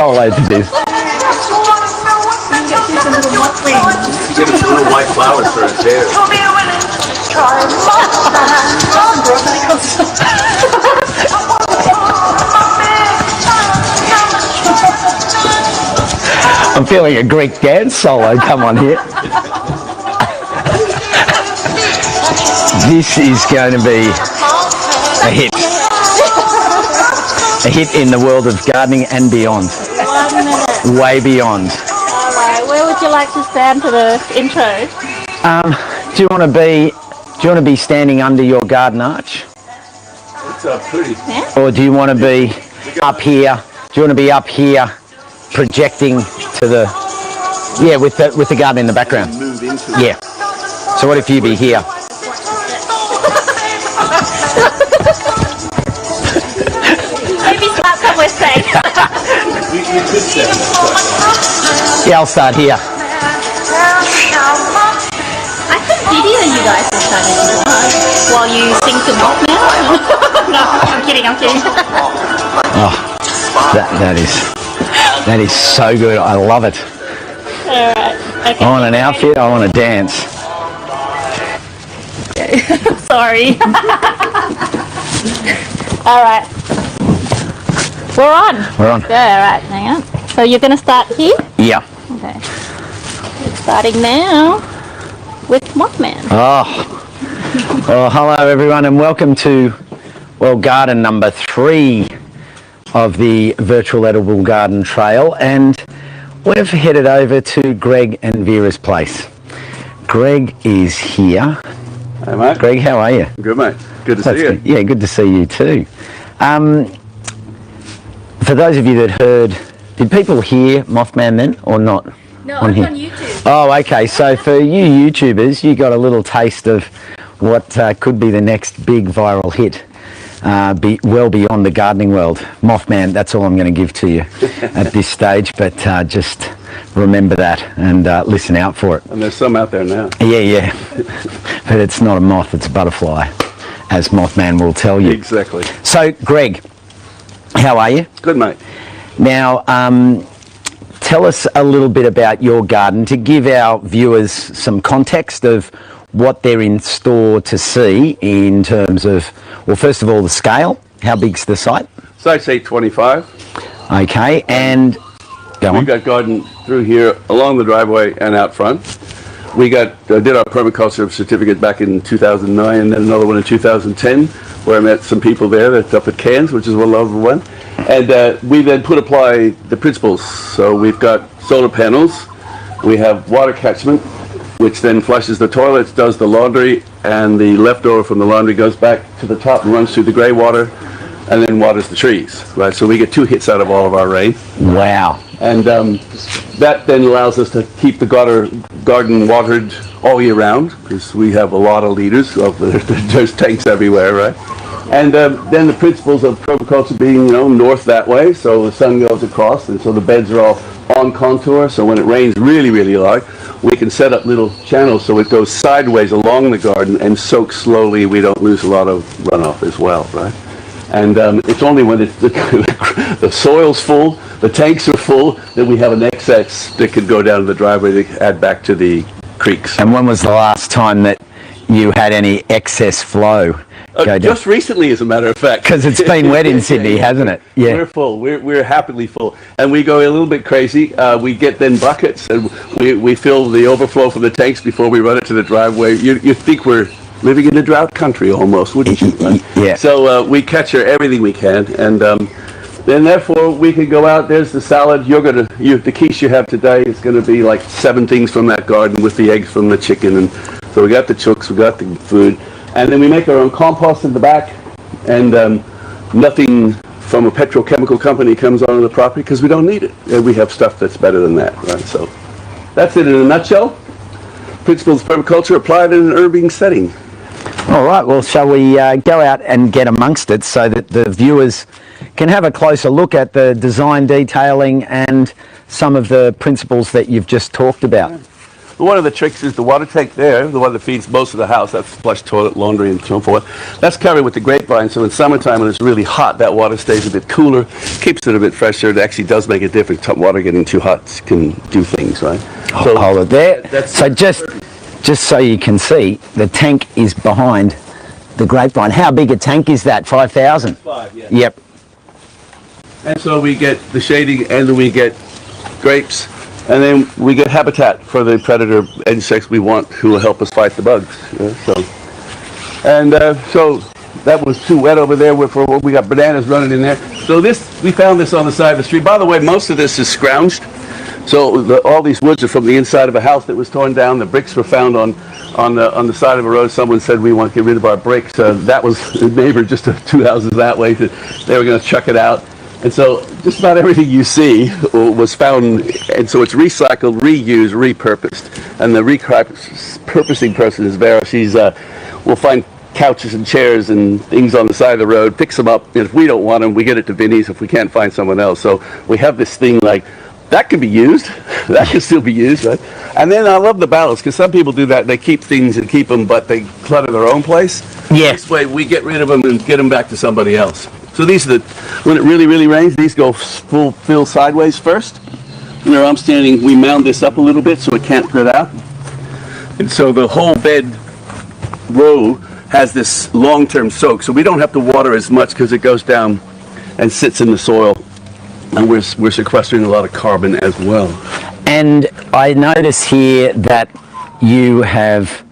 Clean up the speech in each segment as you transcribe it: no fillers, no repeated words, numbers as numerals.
solo to this. Give us little white flowers for his hair. I'm feeling a Greek dance solo come on here. This is going to be a hit. A hit in the world of gardening and beyond. 1 minute. Way beyond. Alright, where would you like to stand for the intro? Do you want to be standing under your garden arch? It's pretty. Yeah? Or do you want to be up here? Do you want to be up here projecting to the with the garden in the background? Move into Yeah. So what if you be here? Maybe start somewhere safe. we could set Yeah, I'll start here. I could video you guys sometime if you want, while you sing to Northmead. No, I'm kidding. Oh, that is so good. I love it. Alright. Okay. I want an outfit. I want to dance. Sorry. Alright. We're on. We're on. Yeah, alright, hang on. So you're going to start here? Yeah. Okay. Starting now with Mothman. Oh, hello everyone, and welcome to garden number 3 of the virtual edible garden trail, and we've headed over to Greg and Vera's place. Greg is here. Hey mate. Greg, how are you? Good mate. Good to see you. Good. Yeah, good to see you too. For those of you that heard, did people hear Mothman then or not? No, on I'm here? on YouTube. Oh, okay. So for you YouTubers, you got a little taste of what could be the next big viral hit, well beyond the gardening world. Mothman, that's all I'm going to give to you at this stage, but just remember that and listen out for it. And there's some out there now. Yeah. But it's not a moth, it's a butterfly, as Mothman will tell you. Exactly. So, Greg, how are you? Good mate. Now, tell us a little bit about your garden to give our viewers some context of what they're in store to see in terms of, well, first of all, the scale. How big's the site? Site's 825. Okay, and go on. We've got garden through here along the driveway and out front. We did our permaculture certificate back in 2009 and then another one in 2010 where I met some people there that's up at Cairns, which is a lovely one. And we then apply the principles. So we've got solar panels, we have water catchment, which then flushes the toilets, does the laundry, and the leftover from the laundry goes back to the top and runs through the grey water and then waters the trees, right? So we get 2 hits out of all of our rain. Wow. And that then allows us to keep the garden watered all year round, because we have a lot of liters. There's tanks everywhere, right? And then the principles of permaculture being, north that way, so the sun goes across, and so the beds are all on contour. So when it rains really, really hard, we can set up little channels so it goes sideways along the garden and soaks slowly. We don't lose a lot of runoff as well, right? And it's only when the soil's full, the tanks are full, that we have an excess that could go down to the driveway to add back to the creeks. And when was the last time that you had any excess flow go down? Just recently, as a matter of fact. Because it's been wet in Sydney, hasn't it? Yeah. We're full. We're happily full. And we go a little bit crazy. We get then buckets, and we fill the overflow from the tanks before we run it to the driveway. You think we're living in a drought country almost, wouldn't you? Right? Yeah. So we catch everything we can, and then therefore we can go out. There's the salad. The quiche you have today is going to be like 7 things from that garden with the eggs from the chicken, and so we got the chooks, we got the food, and then we make our own compost in the back, and nothing from a petrochemical company comes onto the property because we don't need it. And we have stuff that's better than that, right? So that's it in a nutshell. Principles of permaculture applied in an urban setting. All right, well, shall we go out and get amongst it so that the viewers can have a closer look at the design detailing and some of the principles that you've just talked about? one of the tricks is the water tank there, the one that feeds most of the house, that's flush toilet, laundry, and so forth. That's covered with the grapevine, so in summertime when it's really hot, that water stays a bit cooler, keeps it a bit fresher. It actually does make a difference. Water getting too hot can do things, right? So hold it there. So just so you can see, the tank is behind the grapevine. How big a tank is that? 5,000? 5, yeah. Yep. And so we get the shading, and then we get grapes, and then we get habitat for the predator insects we want who will help us fight the bugs. So that was too wet over there. We got bananas running in there. So we found this on the side of the street. By the way, most of this is scrounged. So all these woods are from the inside of a house that was torn down. The bricks were found on the side of a road. Someone said we want to get rid of our bricks. That was a neighbor just 2 houses that way. They were going to chuck it out. And so just about everything you see was found, and so it's recycled, reused, repurposed. And the repurposing person is Vera. She's will find couches and chairs and things on the side of the road, picks them up, and if we don't want them, we get it to Vinny's if we can't find someone else. So we have this thing like, that can be used, that can still be used, right? And then I love the balance, because some people do that, they keep things and keep them, but they clutter their own place. Yeah. This way we get rid of them and get them back to somebody else. So these are when it really, really rains, these go full fill sideways first. And where I'm standing, we mound this up a little bit so it can't spread out. And so the whole bed row has this long-term soak, so we don't have to water as much because it goes down and sits in the soil. And we're sequestering a lot of carbon as well. And I notice here that you have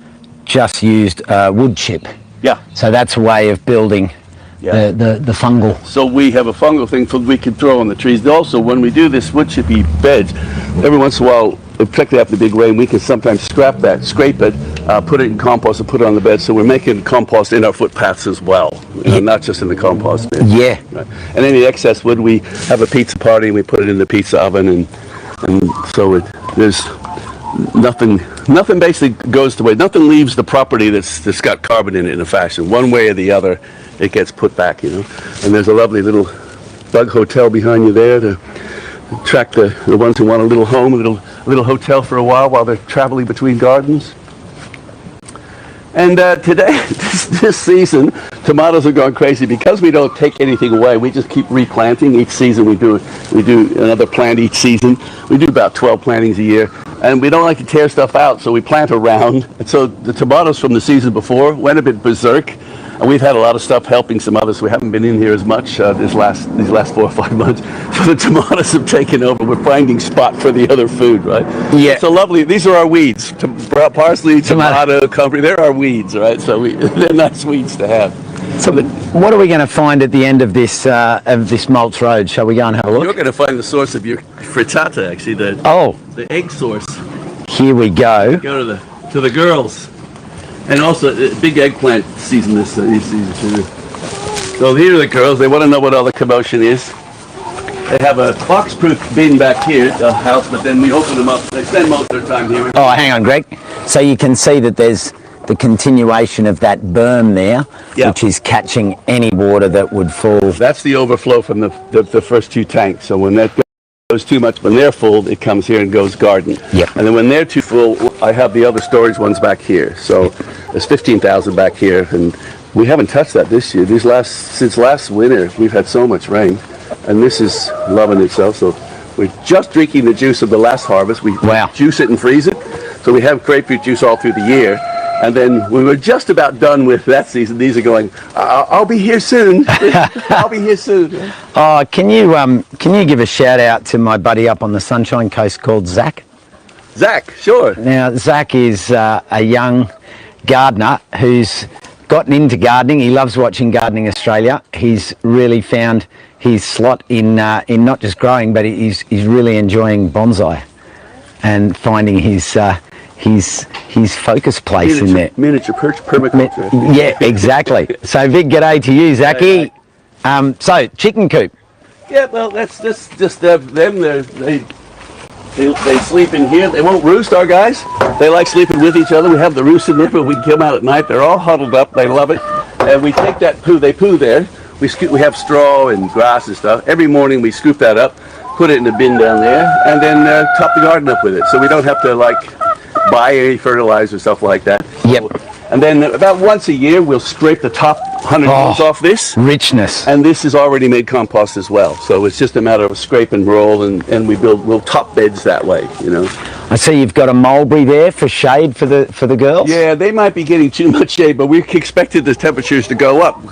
just used wood chip. Yeah. So that's a way of building the fungal. So we have a fungal thing we can throw on the trees. Also, when we do this wood chippy beds, every once in a while, particularly after the big rain, we can sometimes scrape it, put it in compost and put it on the bed. So we're making compost in our footpaths as well, not just in the compost bin. Yeah. Right. And any excess wood, we have a pizza party and we put it in the pizza oven, and so there's nothing basically goes to waste. Nothing leaves the property that's got carbon in it in a fashion. One way or the other, it gets put back, And there's a lovely little bug hotel behind you there to attract the ones who want a little home, a little hotel for a while they're traveling between gardens. And today, this season, tomatoes are going crazy because we don't take anything away. We just keep replanting each season. We do another plant each season. We do about 12 plantings a year, and we don't like to tear stuff out, so we plant around. And so the tomatoes from the season before went a bit berserk. And we've had a lot of stuff helping some others. We haven't been in here as much these last 4 or 5 months. So the tomatoes have taken over. We're finding spot for the other food, right? Yeah. So lovely. These are our weeds. Parsley, tomato, comfrey. They're our weeds, right? So they're nice weeds to have. So what are we going to find at the end of this mulch road? Shall we go and have a look? You're going to find the source of your frittata, actually. The egg source. Here we go. Go to the girls. And also, big eggplant season this season too. So here are the girls. They want to know what all the commotion is. They have a box-proof bin back here at the house, but then we open them up. They spend most of their time here. Oh, hang on, Greg. So you can see that there's the continuation of that berm there, which is catching any water that would fall. That's the overflow from the first 2 tanks. So when that goes too much, when they're full, it comes here and goes garden. Yep. And then when they're too full, I have the other storage ones back here. So there's 15,000 back here, and we haven't touched that this year. Since last winter, we've had so much rain, and this is loving itself. So we're just drinking the juice of the last harvest. We juice it and freeze it. So we have grapefruit juice all through the year. And then we were just about done with that season. These are going, I'll be here soon. I'll be here soon. Can you give a shout out to my buddy up on the Sunshine Coast called Zach? Zach, sure. Now, Zach is a young gardener who's gotten into gardening. He loves watching Gardening Australia. He's really found his slot in not just growing, but he's really enjoying bonsai and finding his focus place in there. Miniature permaculture. Yeah, exactly. So big g'day to you, Zachy. So chicken coop. Yeah, well, that's just them. They sleep in here. They won't roost, our guys. They like sleeping with each other. We have the roost in there, but we can come out at night. They're all huddled up. They love it. And we take that poo. They poo there. We have straw and grass and stuff. Every morning we scoop that up, put it in the bin down there, and then top the garden up with it. So we don't have to buy any fertilizer, stuff like that. Yep. And then about once a year, we'll scrape the top 100 rolls off this. Richness. And this is already made compost as well. So it's just a matter of scrape and roll, and we'll top beds that way, you know. I see you've got a mulberry there for shade for the girls. Yeah, they might be getting too much shade, but we expected the temperatures to go up,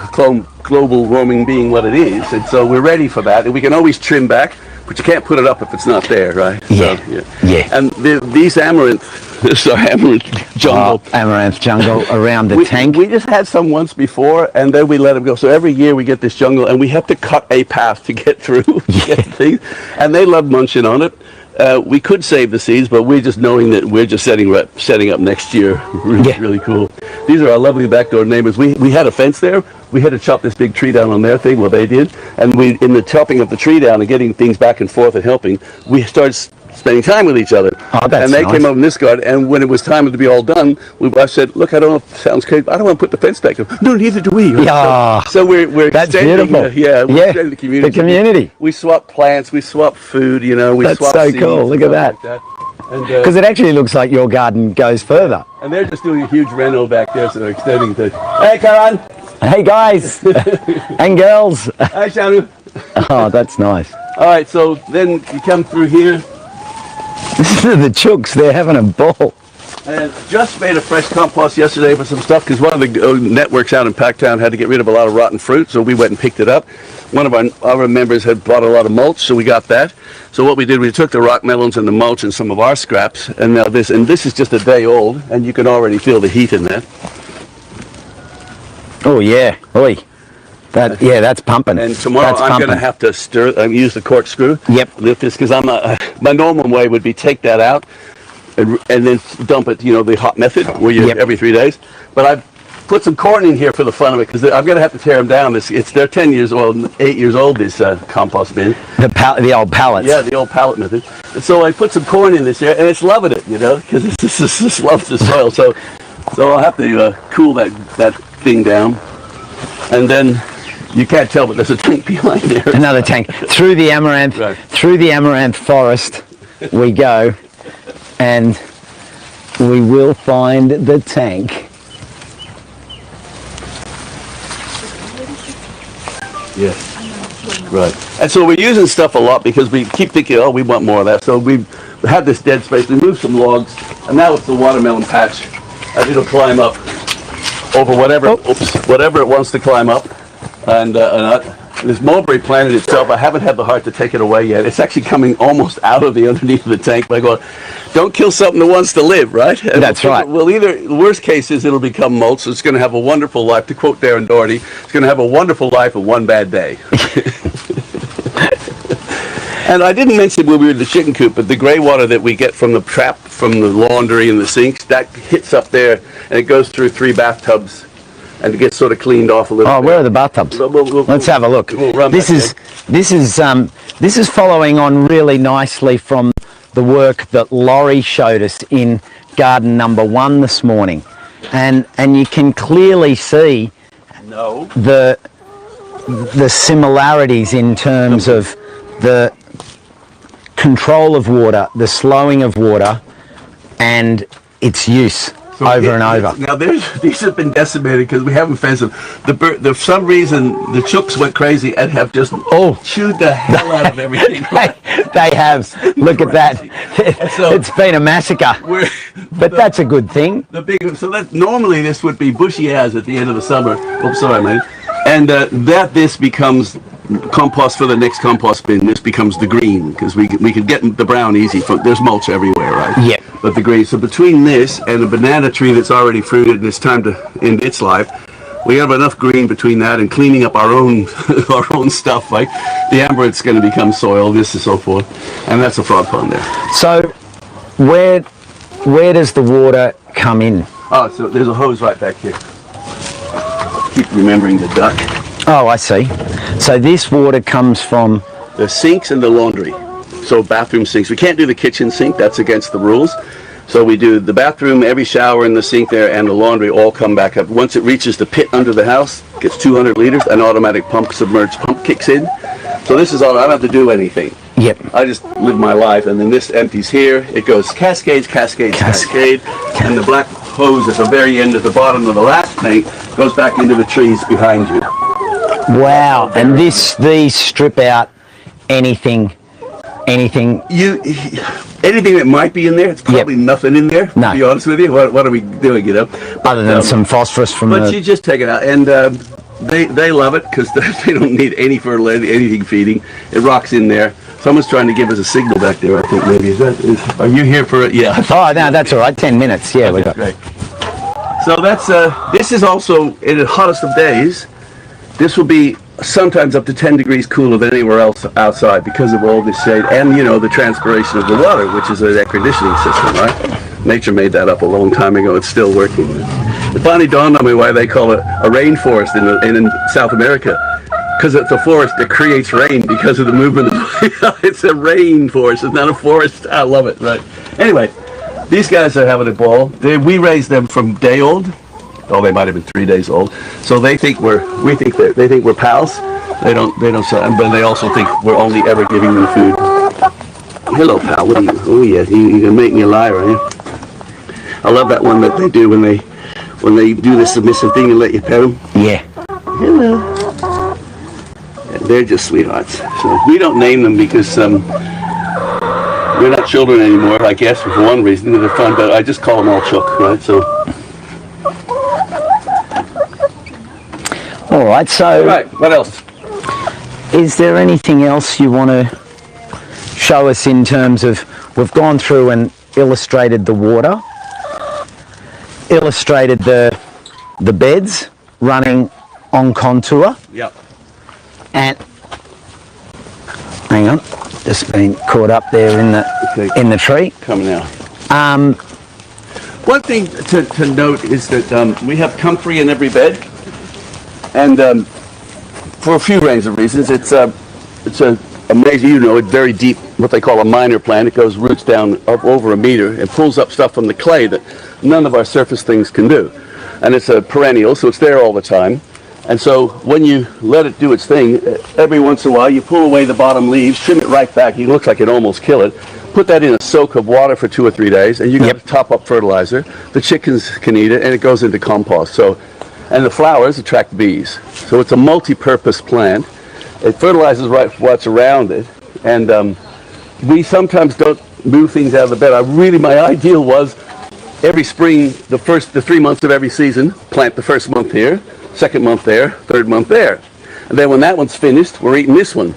global warming being what it is, and so we're ready for that. And we can always trim back, but you can't put it up if it's not there, right? Yeah. So, Yeah. And these amaranth, this is our amaranth jungle. Amaranth jungle around the tank. We just had some once before, and then we let them go. So every year we get this jungle, and we have to cut a path to get through. Get things. And they love munching on it. We could save the seeds, but we're just knowing that we're just setting up next year. Really cool. These are our lovely back door neighbors. We had a fence there. We had to chop this big tree down on their thing, well they did, and in the chopping of the tree down and getting things back and forth and helping, we started spending time with each other. Oh, that's and they nice. came over in this garden, and when it was time to be all done, I said, look, I don't know if it sounds crazy, I don't want to put the fence back up. No, neither do we. Yeah. So we're That's extending, beautiful. we're extending the community. The community. We swap plants, we swap food, you know, we That's swap so seeds cool. Look and at stuff that. like that. Because it actually looks like your garden goes further. And they're just doing a huge reno back there, so they're extending the. Hey, Karan. Hey guys and girls. Hi, Shanu. Oh, that's nice. All right, so then you come through here, The chooks, they're having a ball. and just made a fresh compost yesterday for some stuff because one of the networks out in Packtown had to get rid of a lot of rotten fruit, so we went and picked it up. One of our members had bought a lot of mulch, so we got that. So what we did, we took the rock melons and the mulch and some of our scraps, and now this is just a day old, and you can already feel the heat in that. Oh yeah, oi. That's pumping. And tomorrow That's I'm going to pumping. have to use the corkscrew. Yep. Lift this because my normal way would be take that out and then dump it, the hot method where you Yep. every 3 days. But I've put some corn in here for the fun of it because I'm going to have to tear them down. They're 10 years old, 8 years old. This compost bin. The old pallets. Yeah, the old pallet method. And so I put some corn in this here, and it's loving it, because it just loves the soil. So I'll have to cool that thing down, and then. You can't tell, but there's a tank behind there. Another tank. Through the amaranth, Right. through the amaranth forest we go, and we will find the tank. Yes. Right. And so we're using stuff a lot because we keep thinking, we want more of that. So we've had this dead space. We moved some logs, and now it's the watermelon patch. And it'll climb up over whatever it wants to climb up. And this mulberry planted itself. I haven't had the heart to take it away yet. It's actually coming almost out of the underneath of the tank. But I go, don't kill something that wants to live, right? And That's right. Well, the worst case is it'll become mulch. So it's going to have a wonderful life. To quote Darren Doherty, it's going to have a wonderful life of one bad day. And I didn't mention when we were in the chicken coop, but the gray water that we get from the trap, from the laundry and the sinks, that hits up there and it goes through 3 bathtubs. And it gets sort of cleaned off a little bit. Where are the bathtubs? Let's have a look. This is following on really nicely from the work that Laurie showed us in garden number 1 this morning, and you can clearly see the similarities in terms of the control of water, the slowing of water, and its use. Over and over. Now these have been decimated because we haven't fenced them. For some reason the chooks went crazy and have just chewed the hell out of everything. They have. Look at that. It's been a massacre. But that's a good thing. Normally this would be bushy as at the end of the summer. Oops, sorry, mate. And this becomes compost for the next compost bin. This becomes the green because we could get the brown easy. There's mulch everywhere, right? Yeah. But the green. So between this and a banana tree that's already fruited and it's time to end its life, we have enough green between that and cleaning up our own stuff. Like the amaranth's going to become soil, this and so forth, and that's a frog pond there. So where does the water come in? Oh, so there's a hose right back here. Keep remembering the duck. Oh, I see. So this water comes from the sinks and the laundry. So bathroom sinks. We can't do the kitchen sink. That's against the rules. So we do the bathroom, every shower in the sink there, and the laundry all come back up. Once it reaches the pit under the house, gets 200 liters, an automatic submerged pump kicks in. So this is all, I don't have to do anything. Yep. I just live my life, and then this empties here. It goes cascade, and the black hose at the very end, at the bottom of the last tank, goes back into the trees behind you. Wow. And these strip out anything. Anything that might be in there, it's probably nothing in there, No. to be honest with you. What are we doing, you know? Other than some phosphorus from But you just take it out, and they love it because they don't need any fertilizer, anything feeding. It rocks in there. Someone's trying to give us a signal back there, I think, maybe. Are you here for it? Yeah. Oh, no, that's all right. 10 minutes. Yeah, we got. Great. So that's, this is also, in the hottest of days, this will be sometimes up to 10 degrees cooler than anywhere else outside because of all this shade and, you know, the transpiration of the water, which is an air conditioning system, right? Nature made that up a long time ago. It's still working. It finally dawned on me why they call it a rainforest in South America. Because it's a forest that creates rain because of the movement of it's a rainforest. It's not a forest. I love it, right? Anyway, these guys are having a ball. We raised them from day old. Oh, they might have been 3 days old. So they think they think we're pals. They don't, but they also think we're only ever giving them food. Hello, pal. What are you? Oh, yeah, you're gonna make me a liar, are you? I love that one that they do when they do the submissive thing and let you pet them. Yeah. Hello. They're just sweethearts. So we don't name them because we're not children anymore, I guess, for one reason. They're fun, but I just call them all Chook, right? So. All right, so... Right, what else? Is there anything else you want to show us in terms of... We've gone through and illustrated the water, illustrated the beds running on contour. Yep. And... Hang on, just been caught up there in the tree. Coming out. One thing to note is that we have comfrey in every bed. And for a few range of reasons, it's amazing, you know, it's very deep, what they call a minor plant. It goes roots down up over a meter and pulls up stuff from the clay that none of our surface things can do. And it's a perennial, so it's there all the time. And so when you let it do its thing, every once in a while you pull away the bottom leaves, trim it right back. It looks like it almost kill it. Put that in a soak of water for 2 or 3 days, and you got to top up fertilizer. The chickens can eat it, and it goes into compost. So. And the flowers attract bees. So it's a multi-purpose plant. It fertilizes what's around it. And we sometimes don't move things out of the bed. My ideal was every spring, the 3 months of every season, plant the first month here, second month there, third month there. And then when that one's finished, we're eating this one.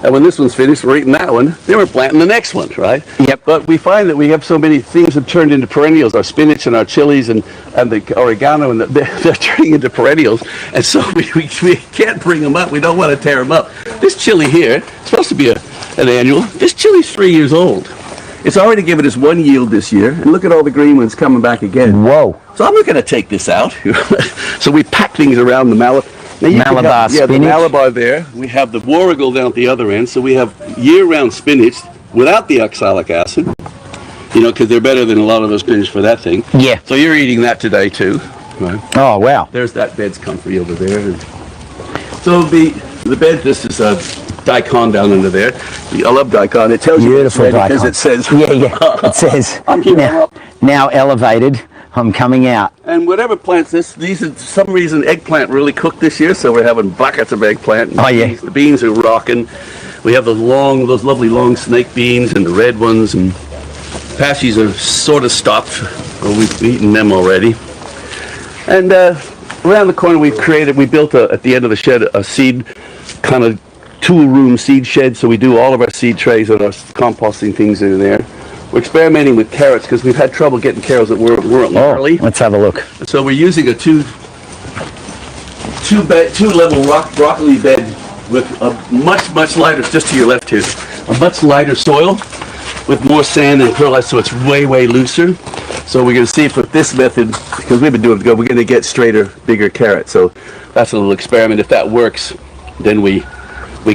And when this one's finished, we're eating that one. Then we're planting the next one, right? Yep. But we find that we have so many things have turned into perennials. Our spinach and our chilies and the oregano, and they're turning into perennials. And so we can't bring them up. We don't want to tear them up. This chili here is supposed to be an annual. This chili's 3 years old. It's already given us 1 yield this year. And look at all the green ones coming back again. Whoa. So I'm not going to take this out. So we pack things around the Malabar. Malabar spinach. The Malabar there. We have the Warrigal down at the other end. So we have year-round spinach without the oxalic acid. You know, because they're better than a lot of those spinach for that thing. Yeah. So you're eating that today too, right? Oh wow. There's that bed's comfrey over there. So the bed. This is a daikon down under there. I love daikon. It tells you beautiful daikon because it says. Yeah. It says now elevated. I'm coming out. And whatever plants these are, for some reason, eggplant really cooked this year, so we're having buckets of eggplant. Oh, yeah. The beans are rocking. We have those lovely long snake beans and the red ones, and pashies are sort of stopped, or we've eaten them already. And around the corner we built at the end of the shed a seed kind of tool room seed shed, so we do all of our seed trays and our composting things in there. We're experimenting with carrots because we've had trouble getting carrots that weren't early. Let's have a look. So we're using a two level broccoli bed with a much lighter, just to your left here, a much lighter soil with more sand and fertilizer, so it's way looser. So we're going to see if with this method, because we've been doing it good, we're going to get straighter, bigger carrots. So that's a little experiment. If that works, then we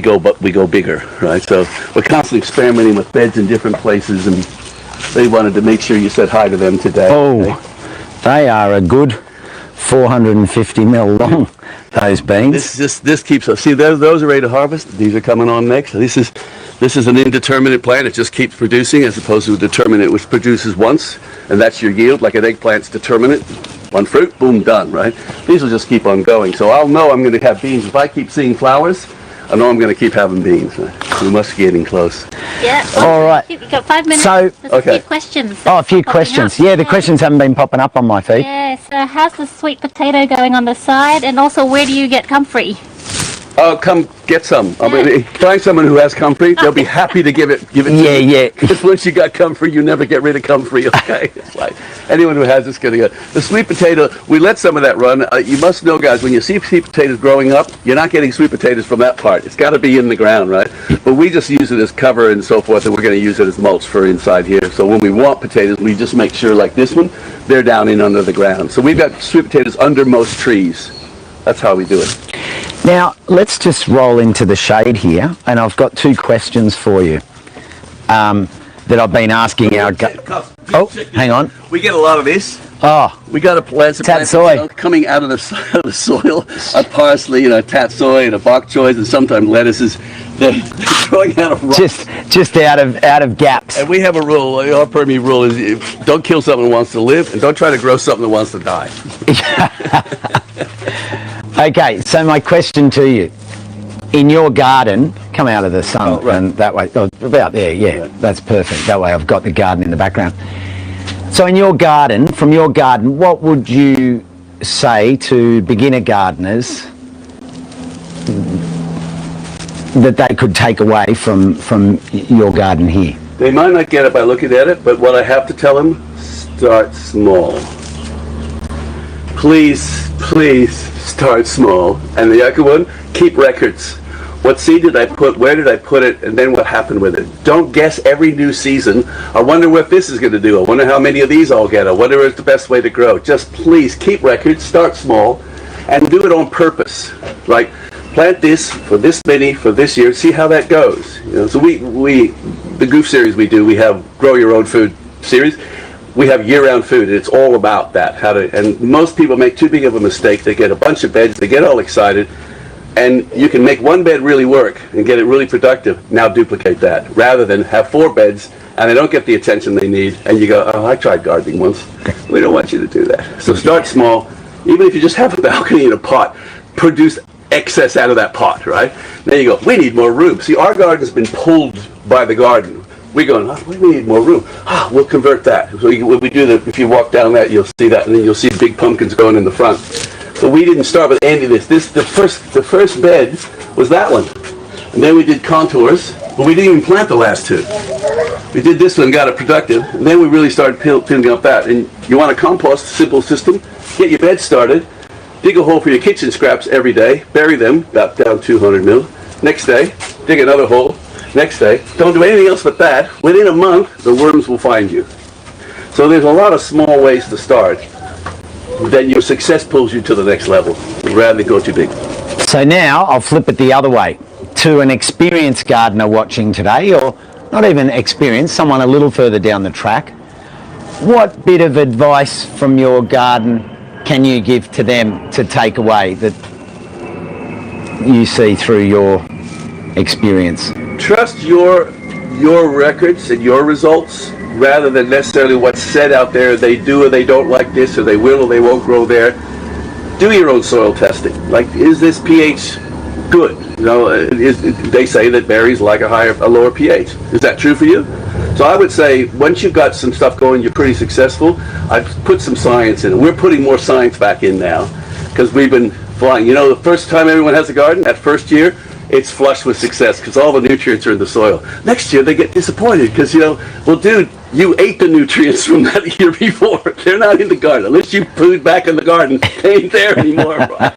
go bigger, right? So we're constantly experimenting with beds in different places, and they wanted to make sure you said hi to them today. Oh, okay? They are a good 450 mil long, those beans. This keeps us. See, those are ready to harvest. These are coming on next. This is This is an indeterminate plant. It just keeps producing, as opposed to a determinate which produces once, and that's your yield. Like an eggplant's determinate, one fruit, boom, done, right? These will just keep on going. So I'll know I'm going to have beans. If I keep seeing flowers, I know I'm going to keep having beans. We must be getting close. Yeah. All right. You've got 5 minutes. So- There's a few questions. Oh, a few popping questions. up. Yeah, the questions haven't been popping up on my feed. Yeah, so how's the sweet potato going on the side? And also, where do you get comfrey? Oh, come get some. I mean, find someone who has comfrey. They'll be happy to give it to you. Yeah. Because once you got comfrey, you never get rid of comfrey, okay? It's like, anyone who has it's going to go. The sweet potato, we let some of that run. You must know, guys, when you see sweet potatoes growing up, you're not getting sweet potatoes from that part. It's got to be in the ground, right? But we just use it as cover and so forth, and we're going to use it as mulch for inside here. So when we want potatoes, we just make sure, like this one, they're down in under the ground. So we've got sweet potatoes under most trees. That's how we do it. Now, let's just roll into the shade here, and I've got 2 questions for you that I've been asking our... Oh, hang on. We get a lot of this. Oh, We got to plant some plants Tatsoi. coming out of the soil. A parsley and a tatsoi and a bok choys and sometimes lettuces. They're growing out of rocks. just out of gaps. And we have a rule. Our Permi rule is don't kill something that wants to live, and don't try to grow something that wants to die. Okay, so my question to you. In your garden, come out of the sun and that way, about there, yeah, that's perfect. That way I've got the garden in the background. So in your garden, from your garden, what would you say to beginner gardeners that they could take away from your garden here? They might not get it by looking at it, but what I have to tell them, start small. Please start small. And the other one, keep records. What seed did I put? Where did I put it? And then what happened with it? Don't guess every new season. I wonder what this is going to do. I wonder how many of these I'll get. I wonder what's the best way to grow. Just please keep records, start small, and do it on purpose. Like plant this for this many for this year. See how that goes. You know, so the Goof series we have Grow Your Own Food series. We have year-round food, and it's all about that. And most people make too big of a mistake. They get a bunch of beds, they get all excited, and you can make one bed really work and get it really productive. Now duplicate that, rather than have 4 beds and they don't get the attention they need, and you go, oh, I tried gardening once. We don't want you to do that. So start small. Even if you just have a balcony and a pot, produce excess out of that pot, right? Then you go, we need more room. See, our garden's been pulled by the garden. We're going, oh, we need more room. We'll convert that. So when we do that, if you walk down that, you'll see that, and then you'll see big pumpkins going in the front. So we didn't start with any of this. The first bed was that one. And then we did contours, but we didn't even plant the last 2. We did this one, got it productive, and then we really started peeling up that. And you want a compost, simple system, get your bed started, dig a hole for your kitchen scraps every day, bury them, about down 200 mil. Next day, dig another hole. Next day, don't do anything else but that. Within a month, the worms will find you. So there's a lot of small ways to start. Then your success pulls you to the next level, rather than go too big. So now I'll flip it the other way. To an experienced gardener watching today, or not even experienced, someone a little further down the track, what bit of advice from your garden can you give to them to take away that you see through your experience? Trust your records and your results rather than necessarily what's said out there. They do or they don't like this, or they will or they won't grow there. Do your own soil testing. Like, is this pH good? You know, they say that berries like a lower pH. Is that true for you? So I would say once you've got some stuff going, you're pretty successful. I've put some science in it. We're putting more science back in now because we've been flying. You know, the first time everyone has a garden, that first year, it's flush with success because all the nutrients are in the soil. Next year they get disappointed because, you know, well, dude, you ate the nutrients from that year before. They're not in the garden. Unless you pooed back in the garden, they ain't there anymore. Right?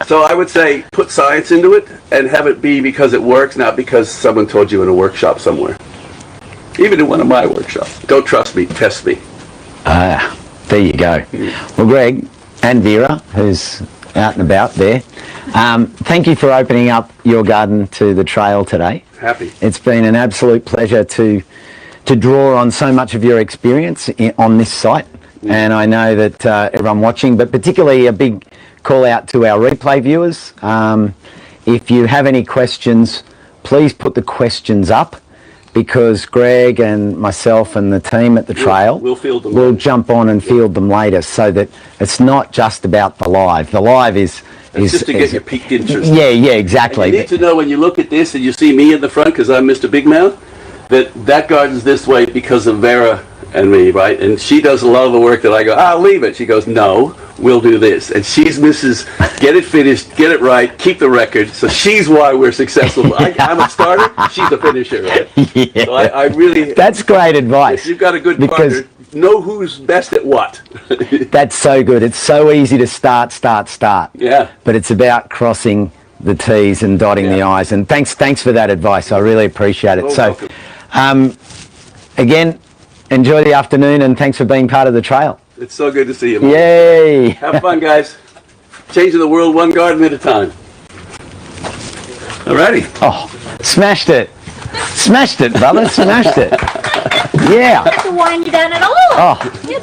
So I would say put science into it and have it be because it works, not because someone told you in a workshop somewhere. Even in one of my workshops. Don't trust me, test me. There you go. Well, Greg and Vera, who's out and about there, thank you for opening up your garden to the trail today. Happy. It's been an absolute pleasure to draw on so much of your experience on this site. And I know that everyone watching, but particularly a big call out to our replay viewers. If you have any questions please put the questions up, because Greg and myself and the team at the trail we'll field them will later. jump on and field them later, so that it's not just about the live. The live is Just to get your piqued interest. Yeah, exactly. And you need to know when you look at this and you see me in the front, because I'm Mr. Big Mouth, that garden's this way because of Vera and me, right? And she does a lot of the work that I go, I'll leave it. She goes, no, we'll do this. And she's Mrs. Get it finished, get it right, keep the record. So she's why we're successful. I'm a starter, she's a finisher, right? Yeah. So I really... That's great advice. If you've got a good because partner, know who's best at what. that's so good. It's so easy to start. Yeah. But it's about crossing the T's and dotting the I's. And thanks for that advice. I really appreciate it. You're welcome. Again, enjoy the afternoon, and thanks for being part of the trail. It's so good to see you, Mike. Yay! Have fun, guys. Changing the world one garden at a time. Alrighty. Oh, smashed it, brother, smashed it. Yeah. To wind you down at all. Oh.